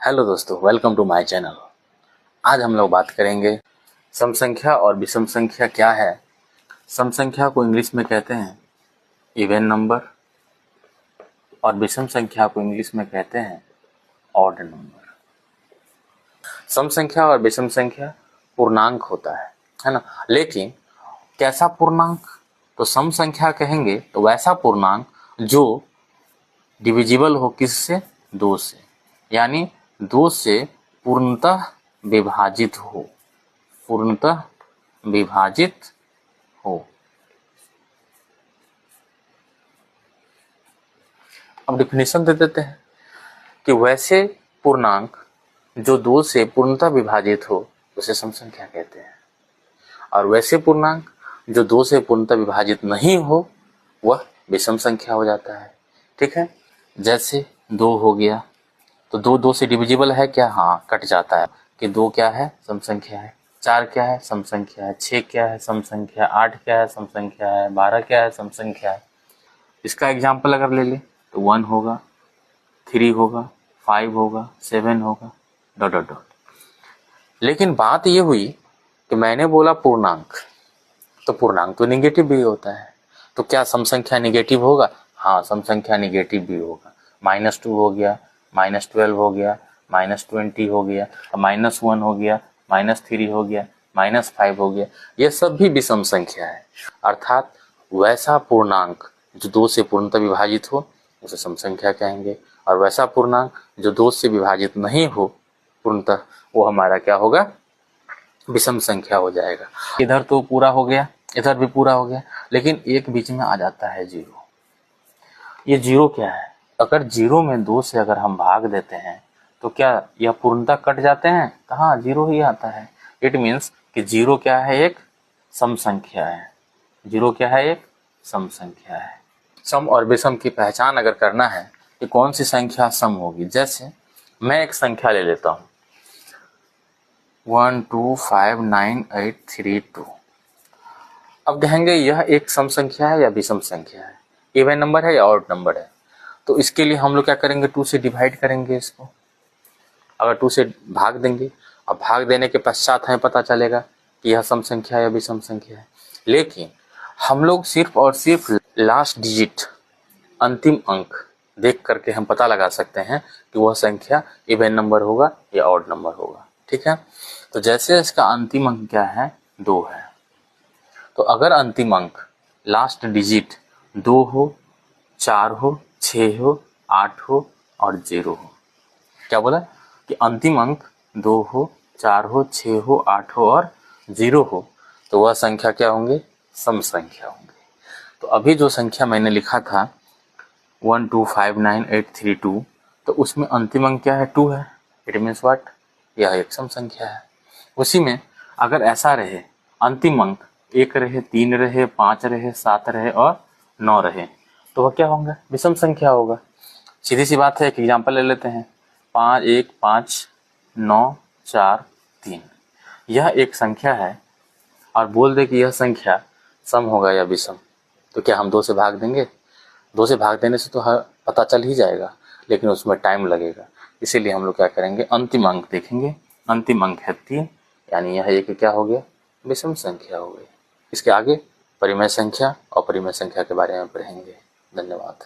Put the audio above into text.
Hello दोस्तों, welcome to my channel. आज हम लोग बात करेंगे सम संख्या और विषम संख्या क्या है। सम संख्या को इंग्लिश में कहते हैं इवन नंबर और विषम संख्या को इंग्लिश में कहते हैं ऑड नंबर। सम संख्या और विषम संख्या पूर्णांक होता है ना। लेकिन कैसा पूर्णांक? तो सम संख्या कहेंगे तो वैसा पूर्णांक जो डिविजिबल हो किससे? 2 से, यानी 2 से पूर्णतः विभाजित हो, पूर्णतः विभाजित हो। अब डिफिनेशन दे देते हैं कि वैसे पूर्णांक जो 2 से पूर्णतः विभाजित हो उसे सम संख्या कहते हैं, और वैसे पूर्णांक जो 2 से पूर्णतः विभाजित नहीं हो वह विषम संख्या हो जाता है। ठीक है, जैसे 2 हो गया तो 2 से डिविजिबल है क्या? हाँ, कट जाता है कि 2 क्या है? सम संख्या है। 4 क्या है? सम संख्या है। 6 क्या है? सम संख्या है। 8 क्या है? सम संख्या है। 12 क्या है? सम संख्या है। इसका एग्जाम्पल अगर ले ले तो 1 होगा, 3 होगा, 5 होगा, 7 होगा, डॉट डॉट डॉट। लेकिन बात ये हुई कि मैंने बोला पूर्णांक, तो पूर्णांक तो निगेटिव भी होता है। तो क्या सम संख्या निगेटिव होगा? हाँ, सम संख्या निगेटिव भी होगा। -2 हो गया, -12 हो गया, -20 हो गया, -1 हो गया, -3 हो गया, -5 हो गया, ये सब भी विषम संख्या है। अर्थात वैसा पूर्णांक जो 2 से पूर्णतः विभाजित हो उसे सम संख्या कहेंगे, और वैसा पूर्णांक जो 2 से विभाजित नहीं हो पूर्णतः वो हमारा क्या होगा? विषम संख्या हो जाएगा। इधर तो पूरा हो गया, इधर भी पूरा हो गया, लेकिन एक बीच में आ जाता है 0। ये 0 क्या है? अगर 0 में 2 से अगर हम भाग देते हैं तो क्या यह पूर्णतः कट जाते हैं? कहाँ, 0 ही आता है। इट मीन्स कि 0 क्या है? एक सम संख्या है। 0 क्या है? एक सम संख्या है। सम और विषम की पहचान अगर करना है कि कौन सी संख्या सम होगी, जैसे मैं एक संख्या ले लेता हूँ 1 2 5 9 8 3 2। अब कहेंगे यह एक सम संख्या है या विषम संख्या है, इवन नंबर है या ऑड नंबर है। तो इसके लिए हम लोग क्या करेंगे? 2 से डिवाइड करेंगे इसको। अगर 2 से भाग देंगे, अब भाग देने के पश्चात हमें पता चलेगा कि यह सम संख्या है या विषम संख्या है। लेकिन हम लोग सिर्फ और सिर्फ लास्ट डिजिट, अंतिम अंक देख करके हम पता लगा सकते हैं कि वह संख्या इवन नंबर होगा या ऑड नंबर होगा। ठीक है, तो जैसे इसका अंतिम अंक क्या है? 2 है। तो अगर अंतिम अंक लास्ट डिजिट 2 हो, 4 हो, 6 हो, 8 हो और 0 हो, क्या बोला कि अंतिम अंक 2 हो, 4 हो, 6 हो, 8 हो और 0 हो, तो वह संख्या क्या होंगे? सम संख्या होंगे। तो अभी जो संख्या मैंने लिखा था 1 2 5 9 8 3 2, तो उसमें अंतिम अंक क्या है? 2 है। It means what? यह एक सम संख्या है। उसी में अगर ऐसा रहे अंतिम अंक 1 रहे, 3 रहे, 5 रहे, 7 रहे और 9 रहे, तो वह क्या होंगे? विषम संख्या होगा। सीधी सी बात है, एक एग्जाम्पल ले लेते हैं 5 1 5 9 4 3। यह एक संख्या है और बोल दे कि यह संख्या सम होगा या विषम, तो क्या हम 2 से भाग देंगे? 2 से भाग देने से तो पता चल ही जाएगा, लेकिन उसमें टाइम लगेगा। इसीलिए हम लोग क्या करेंगे? अंतिम अंक देखेंगे। अंतिम अंक है 3, यानी यह एक क्या हो गया? विषम संख्या हो गई। इसके आगे परिमेय संख्या और अपरिमेय संख्या के बारे में पढ़ेंगे। धन्यवाद।